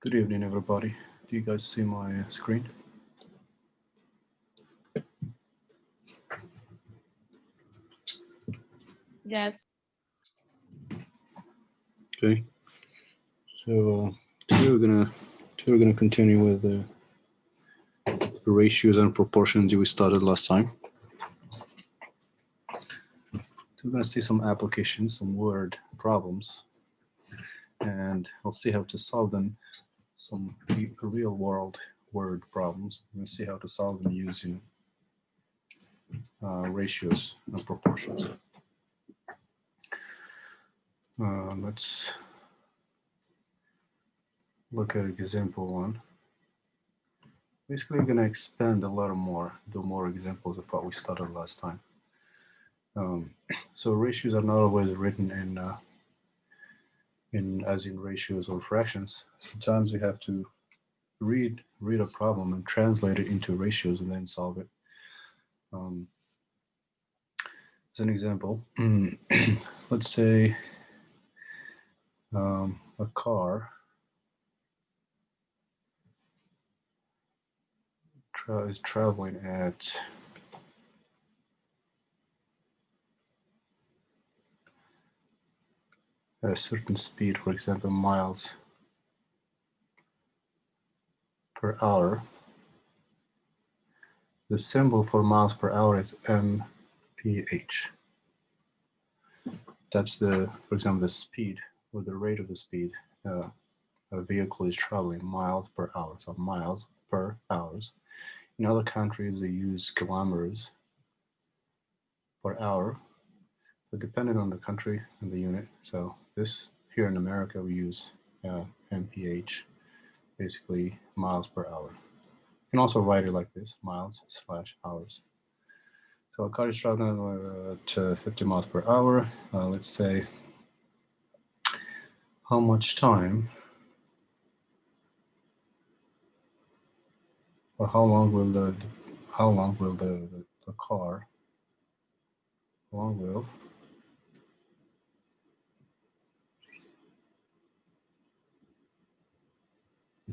Good evening, everybody. Do you guys see my screen? Yes. Okay. So today we're gonna continue with the ratios and proportions we started last time. We're gonna see some applications, some word problems, and we'll see how to solve them. Some real world word problems. We'll see how to solve them using ratios and proportions. Let's look at example one. Basically, we're going to expand a lot more, do more examples of what we started last time. So ratios are not always written as in ratios or fractions. Sometimes we have to read a problem and translate it into ratios and then solve it. As an example, let's say a car is traveling at a certain speed, for example, miles per hour. The symbol for miles per hour is mph. That's for example, the speed or the rate of the speed a vehicle is traveling, miles per hour. So miles per hours. In other countries, they use kilometers per hour, but depending on the country and the unit. So this here in America, we use mph, basically miles per hour. You can also write it like this, miles/hours. So a car is traveling at 50 miles per hour. Let's say how much time or how long will the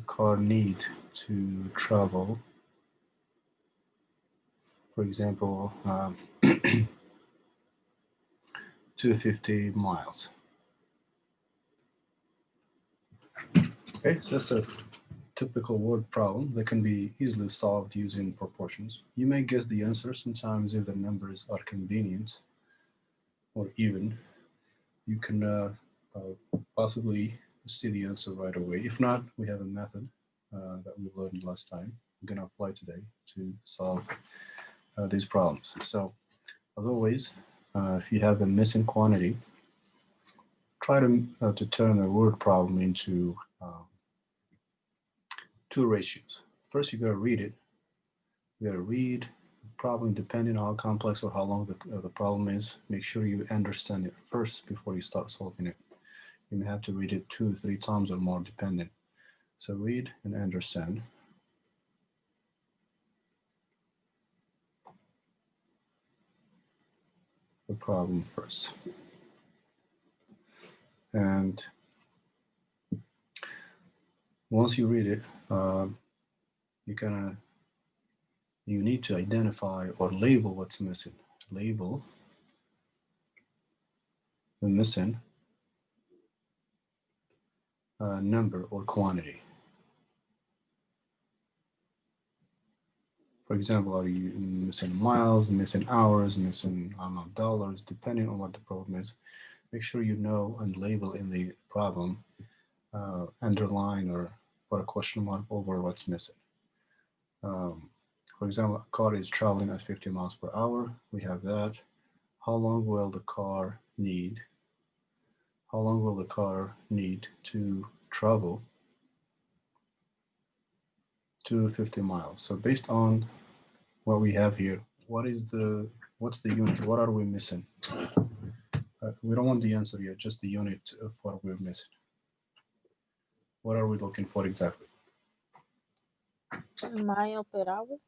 car need to travel, for example, 250 miles. Okay, that's a typical word problem that can be easily solved using proportions. You may guess the answer sometimes if the numbers are convenient or even. You can possibly see the answer right away. If not, we have a method that we learned last time. I'm going to apply today to solve these problems. So, as always, if you have a missing quantity, try to turn a word problem into two ratios. First, you got to read it. You got to read the problem, depending on how complex or how long the problem is. Make sure you understand it first before you start solving it. You may have to read it 2 or 3 times or more, depending. So read and understand. The problem first. And once you read it, you need to identify or label what's missing. Label the missing number or quantity. For example, are you missing miles, missing hours, missing dollars, depending on what the problem is. Make sure you know and label in the problem, underline or put a question mark over what's missing. For example, a car is traveling at 50 miles per hour. We have that. How long will the car need? How long will the car need to travel to 50 miles? So based on what we have here, what's the unit? What are we missing? We don't want the answer yet, just the unit of what we're missing. What are we looking for exactly? Mile per hour.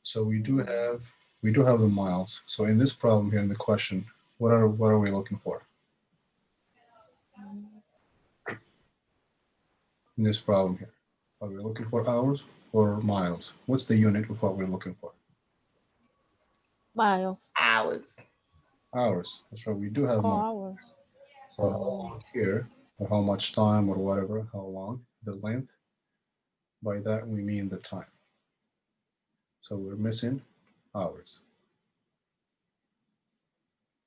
So we do have the miles. So in this problem here in the question, what are we looking for? in this problem here? Are we looking for hours or miles? What's the unit of what we're looking for? Miles. Hours. Hours. That's right. We do have Oh, miles. hours. So how long here, or how much time, or whatever, how long, the length, by that we mean the time. So we're missing hours.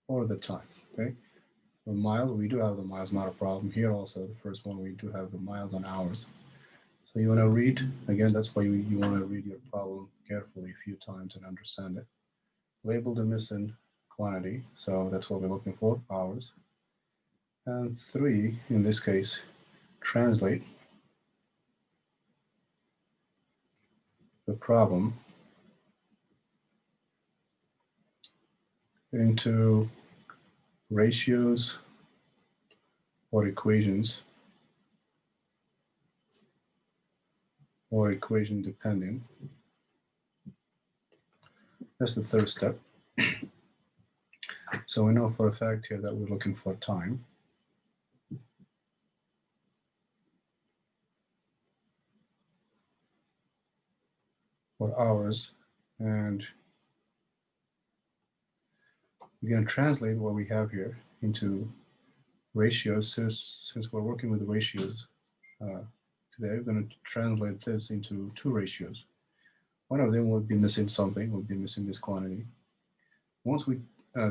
Or the time, okay? The miles, we do have the miles, not a problem. Here also, the first one, we do have the miles and hours. So you want to read, again, that's why you want to read your problem carefully a few times and understand it. Label the missing quantity, so that's what we're looking for, hours. And 3, in this case, translate the problem into ratios or equations or equation depending. That's the third step. So we know for a fact here that we're looking for time. For hours, and we're going to translate what we have here into ratios. Since we're working with ratios today, we're going to translate this into 2 ratios. One of them would be missing something, would be missing this quantity. Once we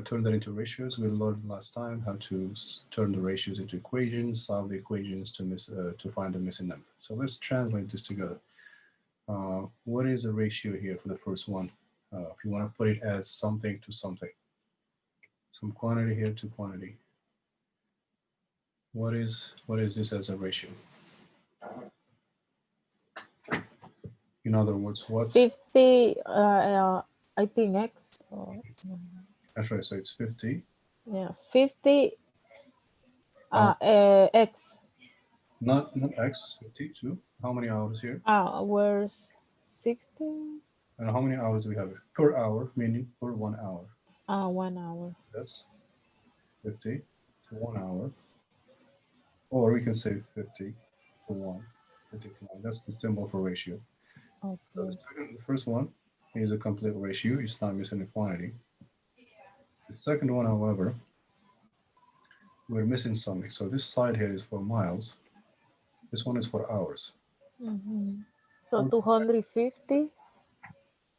turn that into ratios, we learned last time how to turn the ratios into equations, solve the equations to find the missing number. So let's translate this together. What is the ratio here for the first one? If you want to put it as something to something, some quantity here to quantity. What is this as a ratio? In other words, what? 50, I think X. Or, That's right, so it's 50. yeah, 50 X. Not X, 52. How many hours here? Hours 60. And how many hours do we have? Per hour, meaning per 1 hour. 1 hour. That's 50 to 1 hour. Or we can say 50 to 1. 50 to 1. That's the symbol for ratio. Okay. So the first one is a complete ratio. It's not missing a quantity. The second one, however, we're missing something. So this side here is for miles. This one is for hours. So 250.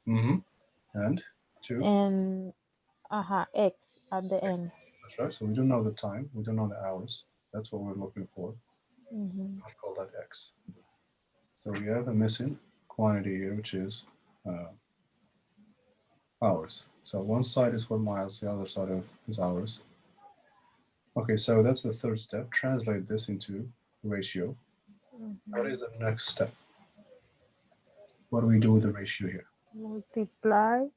And 2. And X at the end. That's right. So we don't know the time. We don't know the hours. That's what we're looking for. I'll call that X. So we have a missing quantity here, which is hours. So one side is for miles, the other side is hours. Okay, so that's the third step. Translate this into ratio. What is the next step? What do we do with the ratio here? Multiply.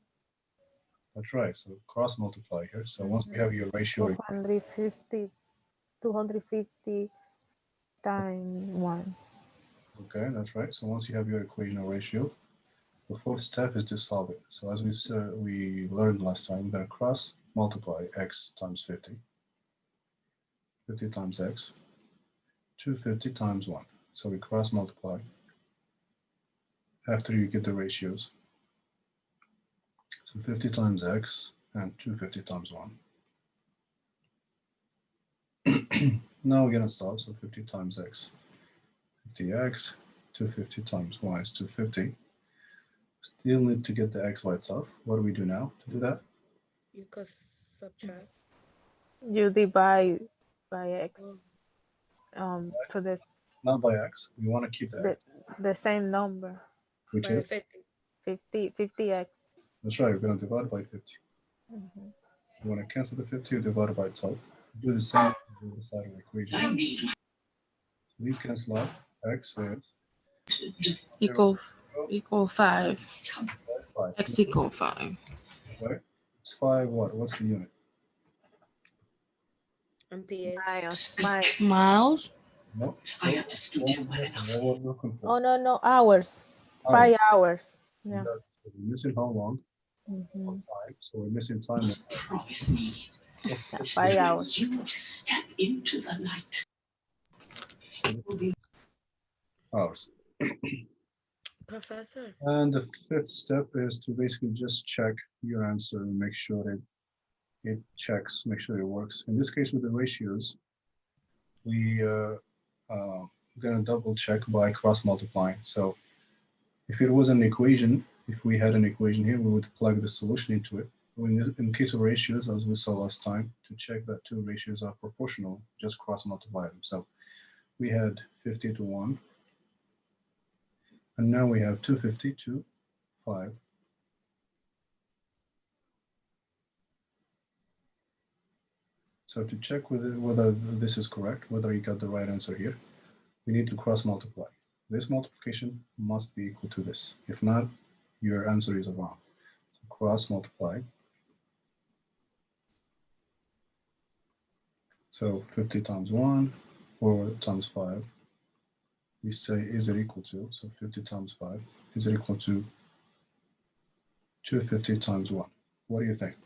That's right. So cross multiply here. So once we have your ratio, 250 times 1. okay, that's right. So once you have your equation or ratio, the fourth step is to solve it. So as we learned last time, we're going to cross multiply x times 50. 50 times x, 250 times 1. So we cross multiply after you get the ratios. So 50 times x and 250 times 1. Now we're going to solve. So 50 times x, 50x, 250 times y is 250. Still need to get the x by itself. What do we do now to do that? You could subtract. You divide by X. For this, Not by x. We want to keep the x, the same number. which By is 50X. that's right. We're going to divide by 50. You want to cancel the 50 or divide it by itself. Do the same on the other side of the equation. So these cancel out. X is equal 5. 5. X equal 5. Right? It's 5 what? What's the unit? Ampere. Miles. No. I understood you well. What we're looking for? Oh, no, hours. 5 hours. Yeah. We're missing how long? Time. So we're missing time. Promise me. 5 hours. You step into the light. hours. Professor. And the fifth step is to basically just check your answer and make sure it checks, make sure it works. In this case, with the ratios, we gonna double check by cross multiplying. So if it was an equation, if we had an equation here, we would plug the solution into it. In the case of ratios, as we saw last time, to check that two ratios are proportional, just cross multiply them. So we had 50 to 1, and now we have 250 to 5. So to check whether this is correct, whether you got the right answer here, we need to cross multiply. This multiplication must be equal to this. If not, your answer is wrong. So cross multiply. So 50 times 1 or times 5. We say, is it equal to? So 50 times 5. Is it equal to 250 times 1? What do you think?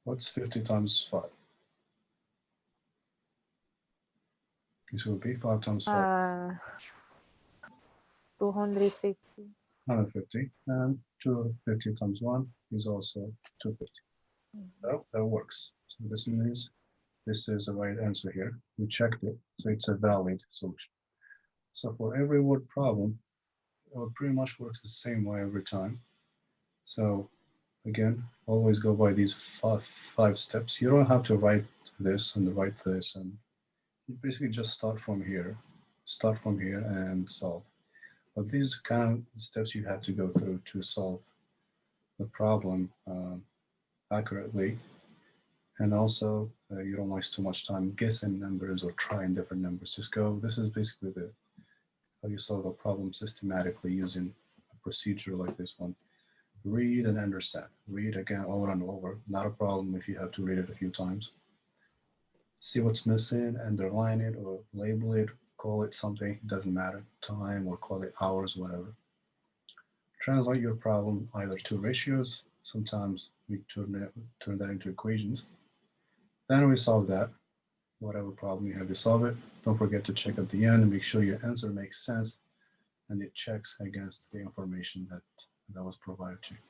What's 50 times 5? This will be 5 times 5. 250. 150. And 250 times 1 is also 250. So that works. So this means this is the right answer here. We checked it, so it's a valid solution. So for every word problem, it pretty much works the same way every time. So again, always go by these five steps. You don't have to write this and write this, and you basically just start from here and solve. But these kind of steps you have to go through to solve the problem accurately. And also, you don't waste too much time guessing numbers or trying different numbers. Just go, this is basically how you solve a problem systematically using a procedure like this one. Read and understand. Read again over and over. Not a problem if you have to read it a few times. See what's missing, underline it or label it, call it something, it doesn't matter, time or call it hours, whatever. Translate your problem either to ratios, sometimes we turn that into equations. Then we solve that, whatever problem you have to solve it. Don't forget to check at the end and make sure your answer makes sense and it checks against the information that was provided to you.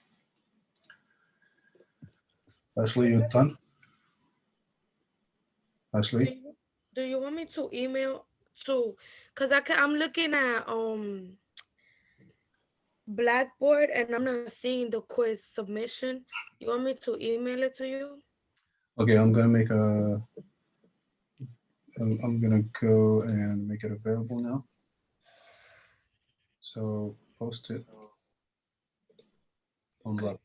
Ashley, you done? Ashley? Do you want me to email to? Cause I'm looking at Blackboard and I'm not seeing the quiz submission. You want me to email it to you? Okay, I'm gonna go and make it available now. So post it on Blackboard.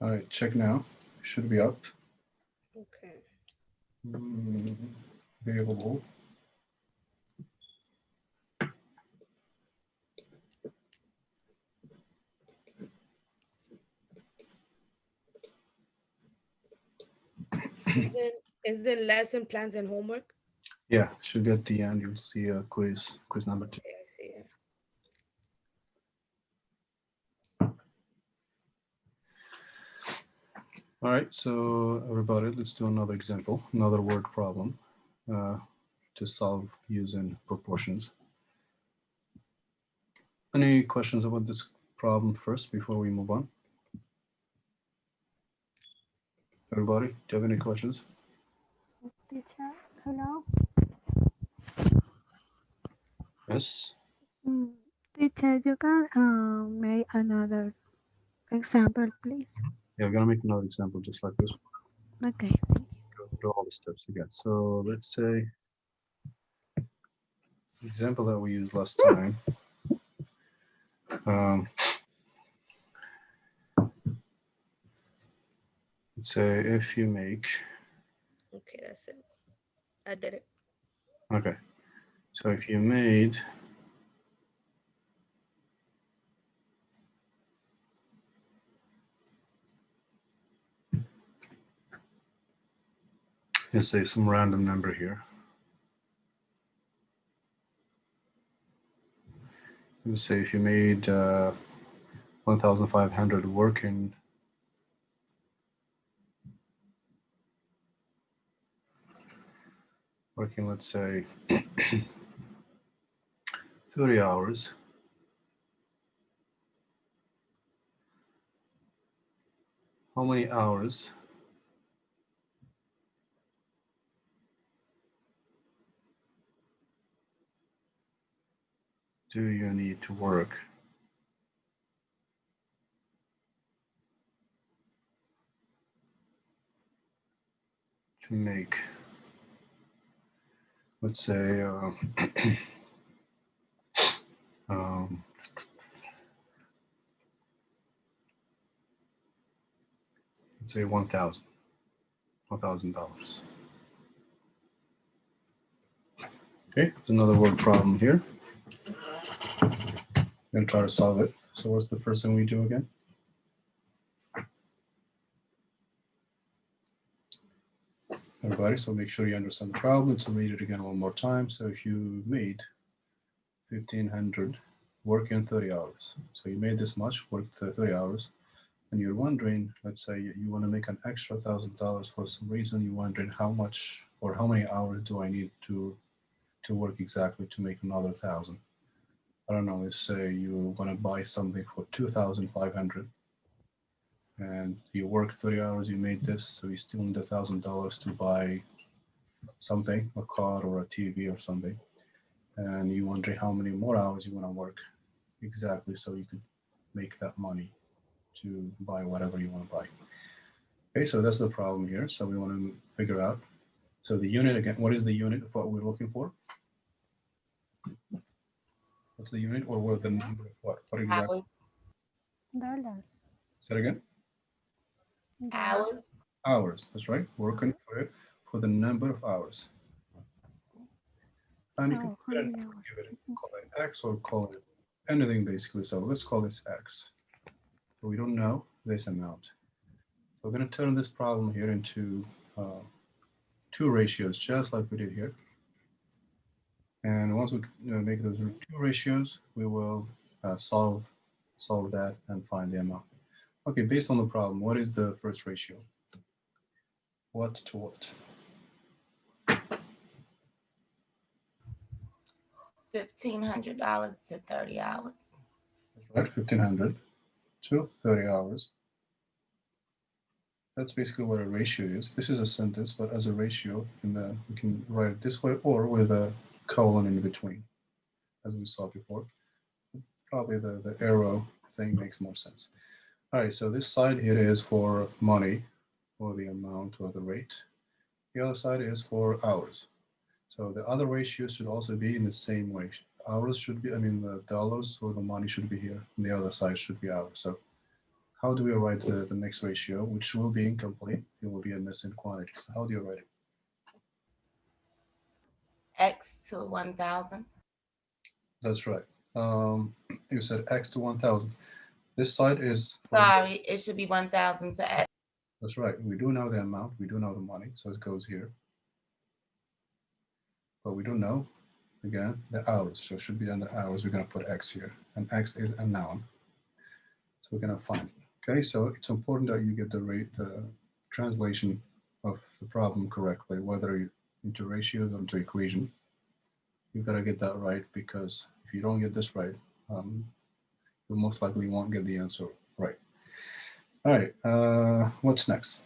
All right, check now. Should be up. Okay. Available. Is it lesson plans and homework? Yeah, should be at the end. You'll see a quiz number 2. Okay, I see it. All right, so everybody, let's do another example, another word problem to solve using proportions. Any questions about this problem first before we move on? Everybody, do you have any questions? Teacher, hello. Yes. Teacher, you can make another example, please. Yeah, we're gonna make another example just like this. Okay, thank you. Go through all the steps again. So let's say the example that we used last time. Let's say if you make. Okay, that's it. I did it. Okay, so if you made Let's say some random number here. Let's say if you made 1,500 working let's say 30 hours. How many hours do you need to work to make, let's say, let's say $1,000. Okay, there's another word problem here. I'm gonna try to solve it. So what's the first thing we do again? Everybody, so make sure you understand the problem. So read it again one more time. So if you made 1,500 working 30 hours, so you made this much, worked 30 hours, and you're wondering, let's say you want to make an extra $1,000 for some reason, you're wondering how much or how many hours do I need to work exactly to make another 1,000. I don't know, let's say you want to buy something for 2,500 and you work 30 hours, you made this, so you still need $1,000 to buy something, a car or a TV or something. And you wondering how many more hours you want to work exactly so you could make that money to buy whatever you want to buy. Okay, so that's the problem here. So we want to figure out. So the unit again, what is the unit of what we're looking for? What's the unit or what the number of what? What exactly? $. Say it again. Hours. Hours, that's right. Working for the number of hours. And you can How many hours? call it X or call it anything basically. So let's call this X. So we don't know this amount. So we're going to turn this problem here into two ratios, just like we did here. And once we make those two ratios, we will solve that and find the amount. Okay, based on the problem, what is the first ratio? What to what? $1,500 to 30 hours. That's right, 1,500 to 30 hours. That's basically what a ratio is. This is a sentence, but as a ratio, we can write it this way or with a colon in between, as we saw before. Probably the arrow thing makes more sense. All right, so this side here is for money, or the amount or the rate. The other side is for hours. So the other ratios should also be in the same way. Hours should be, the dollars or the money should be here, and the other side should be hours. So how do we write the next ratio, which will be incomplete? It will be a missing quantity. So how do you write it? X to 1,000. That's right. You said X to 1,000. This side is. Sorry, it should be 1,000 to X. That's right. We do know the amount. We do know the money. So it goes here. But we don't know, again, the hours. So it should be under hours. We're going to put X here. And X is a noun. So we're going to find it. Okay, so it's important that you get the translation of the problem correctly, whether into ratios or into equation. You've got to get that right, because if you don't get this right, you most likely won't get the answer right. All right, what's next?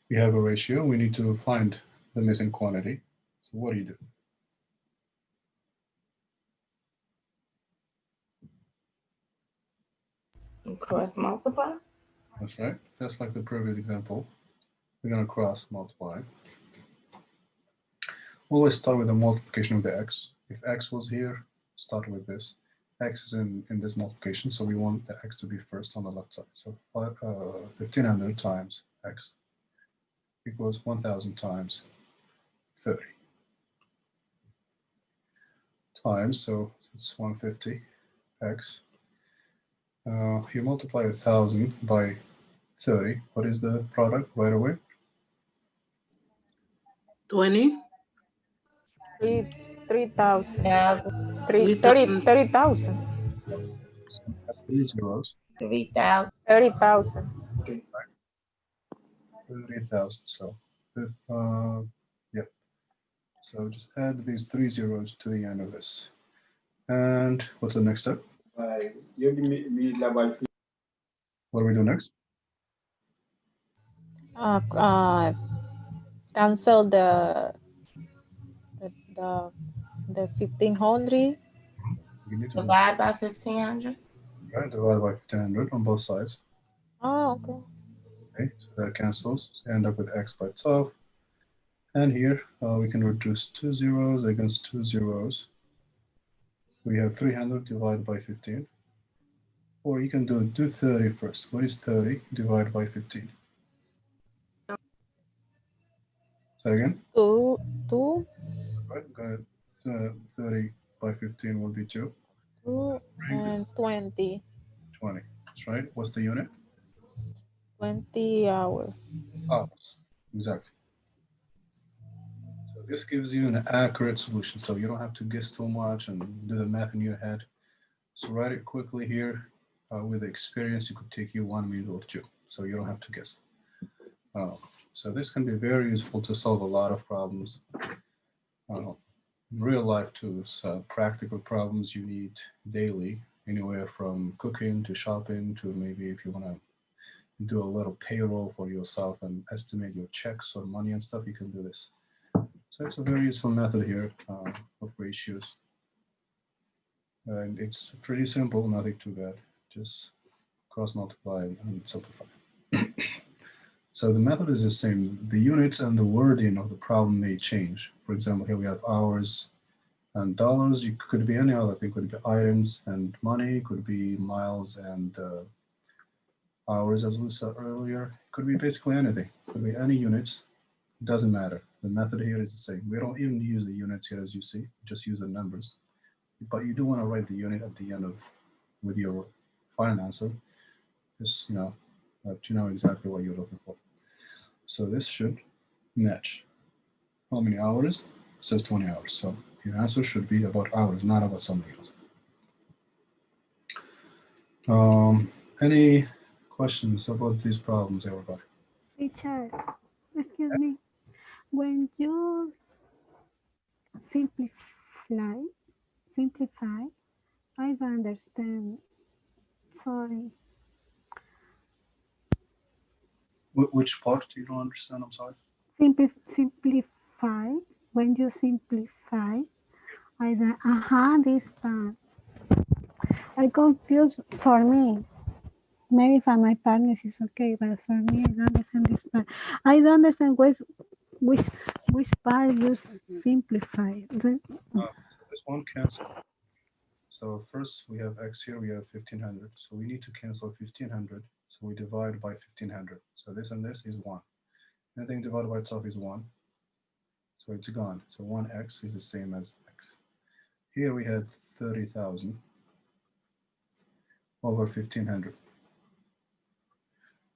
We have a ratio. We need to find the missing quantity. So what do you do? Cross multiply. That's right. Just like the previous example, we're going to cross multiply. Always start with the multiplication of the x. If x was here, start with this. X is in this multiplication, so we want the x to be first on the left side. So 1,500 times x equals 1,000 times 30. Times, so it's 150 x You multiply 1,000 by 30. What is the product right away? 20. 3,000. Thousand, 30,000. That's 3 zeros. 3,000. 30,000. 30,000. So, yep. So just add these 3 zeros to the end of this. And what's the next step? What do we do next? Cancel the 1,500. We need to do Divide by 1,500. right, divide by 1,500 on both sides. Oh, okay. Okay, so that cancels. So end up with x by itself. And here we can reduce 2 zeros against 2 zeros. We have 300 divided by 15. Or you can do 30 first. What is 30 divided by 15? Say again. 2. Right, go ahead. 30 by 15 will be 2. 2 and 20. 20. That's right. What's the unit? 20 hours. Hours. Exactly. So this gives you an accurate solution. So you don't have to guess too much and do the math in your head. So write it quickly here. With the experience, it could take you 1 minute or 2. So you don't have to guess. So this can be very useful to solve a lot of problems. Real life tools, practical problems you need daily, anywhere from cooking to shopping to maybe if you want to do a little payroll for yourself and estimate your checks or money and stuff, you can do this. So it's a very useful method here of ratios. And it's pretty simple, nothing too bad. Just cross multiply and simplify. So the method is the same. The units and the wording of the problem may change. For example, here we have hours and dollars. It could be any other thing. Could be items and money. Could be miles and hours, as we said earlier. Could be basically anything. Could be any units. It doesn't matter. The method here is the same. We don't even use the units here, as you see. We just use the numbers. But you do want to write the unit at the end of with your final answer. Just you know exactly what you're looking for. So this should match. How many hours? It says 20 hours. So your answer should be about hours, not about something else. Any questions about these problems, everybody? Richard, excuse me. When you simplify, I don't understand. Sorry. Which part do you don't understand? I'm sorry. Simplify. When you simplify, I don't. This part. I confused for me. Maybe for my partners it's okay, but for me, I don't understand this part. I don't understand which part you simplify. So this one cancel. So first we have x here, we have 1,500. So we need to cancel 1,500. So we divide by 1,500. So this and this is 1. Anything divided by itself is 1. So it's gone. So 1x is the same as x. Here we had 30,000 over 1,500.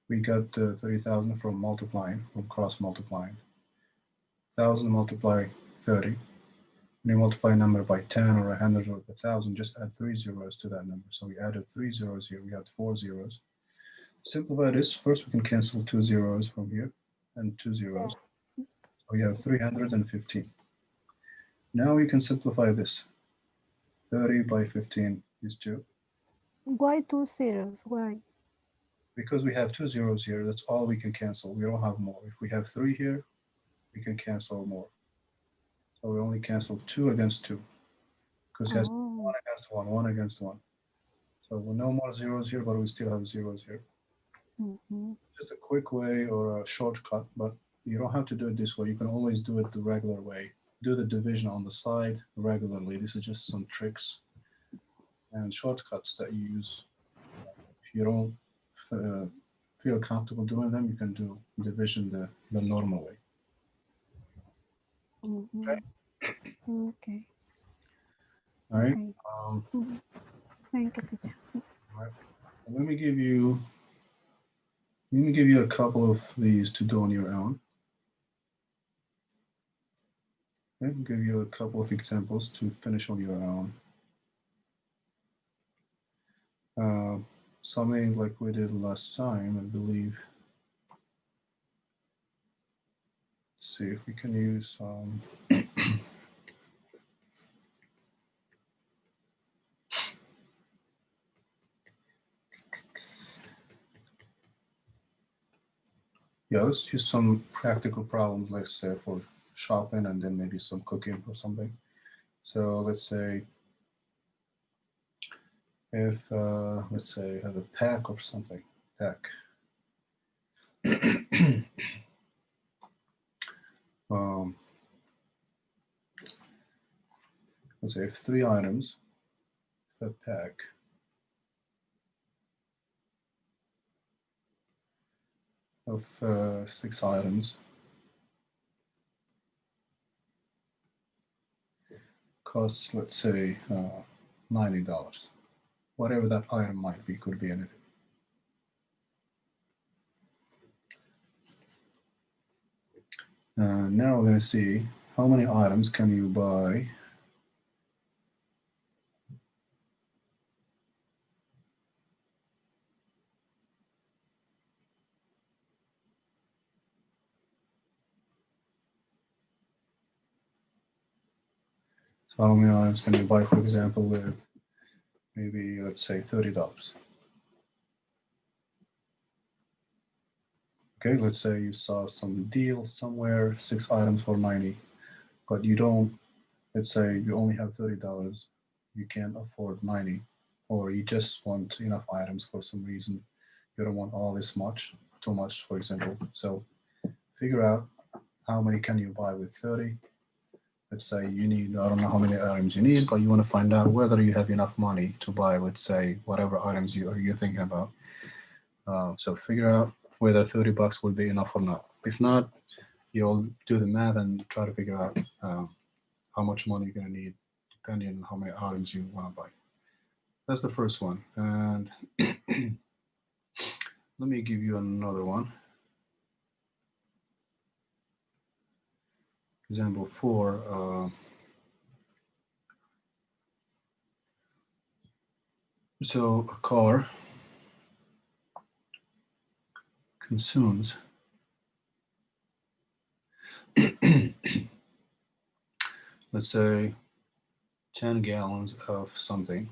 We got 30,000 from multiplying, from cross multiplying. 1,000 multiply 30. When you multiply a number by 10 or 100 or 1,000, just add 3 zeros to that number. So we added 3 zeros here. We had 4 zeros. Simplify this. First, we can cancel 2 zeros from here and 2 zeros. So we have 315. Now we can simplify this. 30 by 15 is 2. Why 2 zeros? Why? Because we have 2 zeros here, that's all we can cancel. We don't have more. If we have 3 here, we can cancel more. So we only cancel 2 against 2. Because it has 1 against 1, 1 against 1. So we no more zeros here, but we still have zeros here. Just a quick way or a shortcut, but you don't have to do it this way. You can always do it the regular way. Do the division on the side regularly. This is just some tricks and shortcuts that you use. If you don't feel comfortable doing them, you can do division the normal way. Okay. Okay. All right. Okay. Thank you, teacher. All right. let me give you a couple of these to do on your own. Let me give you a couple of examples to finish on your own. Something like we did last time, I believe. Let's see if we can use yeah, let's use some practical problems, let's say for shopping and then maybe some cooking or something. So let's say if, let's say I have a pack of something, let's say if 3 items, a pack, of 6 items costs, let's say, $90. Whatever that item might be, could be anything. Now we're going to see how many items can you buy So how many items can you buy, for example, with maybe, let's say, $30? Okay, let's say you saw some deal somewhere, 6 items for 90, but you don't, let's say you only have $30, you can't afford 90, or you just want enough items for some reason. You don't want all this much, too much, for example. So figure out how many can you buy with 30. Let's say you need, I don't know how many items you need, but you want to find out whether you have enough money to buy, let's say, whatever items you're thinking about. So figure out whether $30 will be enough or not. If not, you'll do the math and try to figure out how much money you're going to need depending on how many items you want to buy. That's the first one. And let me give you another one. Example 4. So a car consumes let's say 10 gallons of something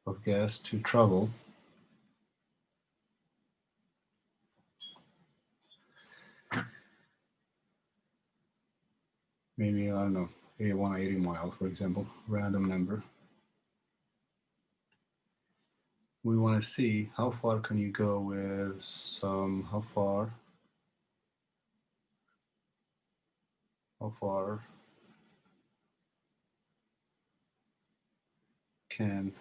of gas to travel maybe, I don't know, 180 miles, for example, random number. We want to see how far can you go with how far can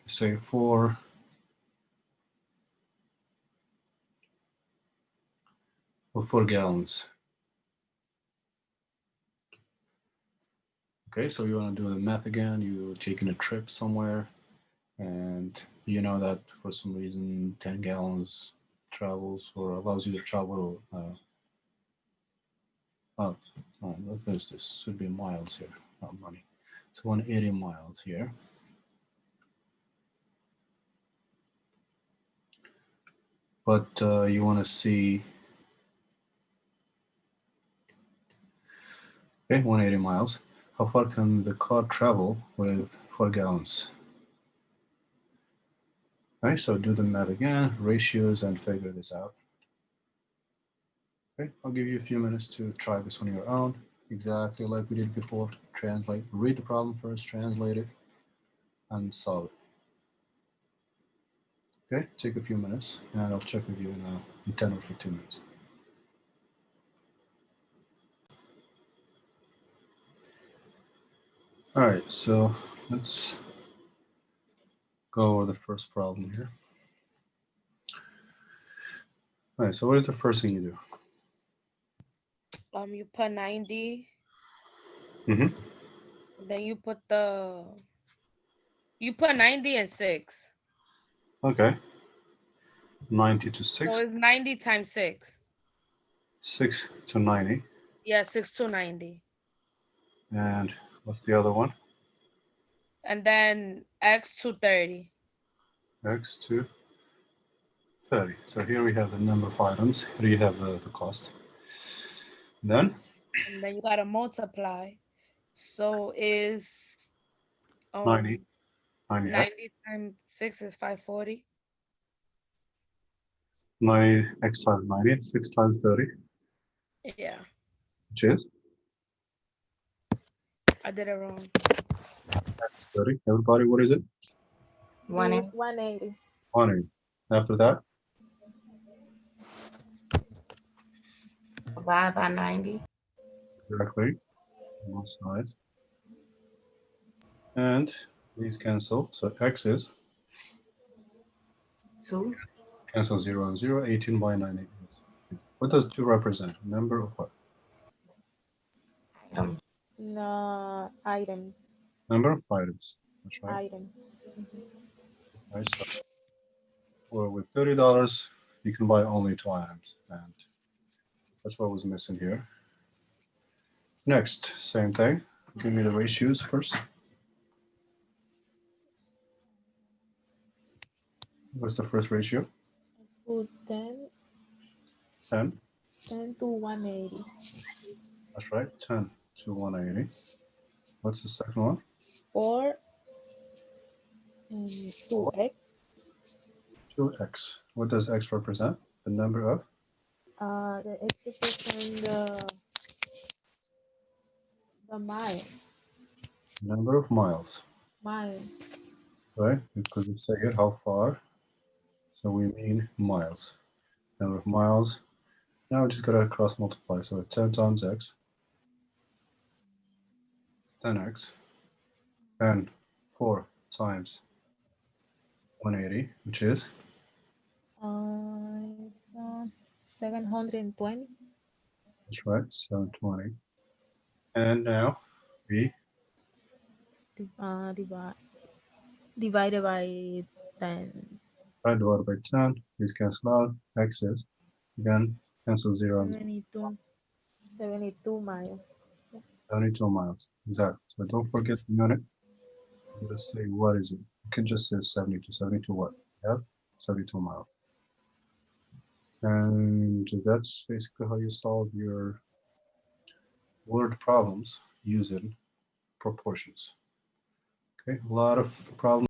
say 4 gallons. Okay, so you want to do the math again. You're taking a trip somewhere, and you know that for some reason 10 gallons travels or allows you to travel. What is this? Should be miles here, not money. So 180 miles here. But you want to see, okay, 180 miles. How far can the car travel with 4 gallons? All right, so do the math again, ratios, and figure this out. Okay, I'll give you a few minutes to try this on your own, exactly like we did before. Translate, read the problem first, translate it, and solve it. Okay, take a few minutes, and I'll check with you in 10 or 15 minutes. All right, so let's go over the first problem here. All right, so what is the first thing you do? You put 90. Mhm. Then you put 90 and 6. Okay. 90 to 6, So it's 90 times 6. 6 to 90. Yeah, 6 to 90. And what's the other one? And then x to 30. X to 30. So here we have the number of items. Here you have the cost. Then And then you gotta multiply. So is 90. 90 90 times 6 is 540. 9 x times 90, 6 times 30, Yeah, which is I did it wrong. x 30. Everybody, what is it? It's 180. 180. 180. After that, Divide by 90. directly on both sides. And these cancel. So x is 2. cancel 0 and 0, 18 by 90. What does 2 represent? Number of what? Item. No, items. Number of items. That's right. Items. Right, so well, with $30, you can buy only 2 items, and that's what was missing here. Next, same thing. Give me the ratios first. What's the first ratio? Put 10, 10. 10 to 180. That's right. 10 to 180. What's the second one? 4 and 2x. 2x. What does x represent? The number of? The x represents the mile. Number of miles. Miles. Right? Because we say it, how far? So we mean miles. Number of miles. Now we just gotta cross multiply. So 10 times x, 10x, and 4 times 180, which is It's 720. that's right, 720. And now we Divided by 10. divided by 10. These cancel out. X is again cancel 0 and 72 miles. 72 miles. Exactly. So don't forget the unit. Let's say what is it? You can just say 72. 72 what? Yeah, 72 miles. And that's basically how you solve your word problems using proportions. Okay, a lot of problems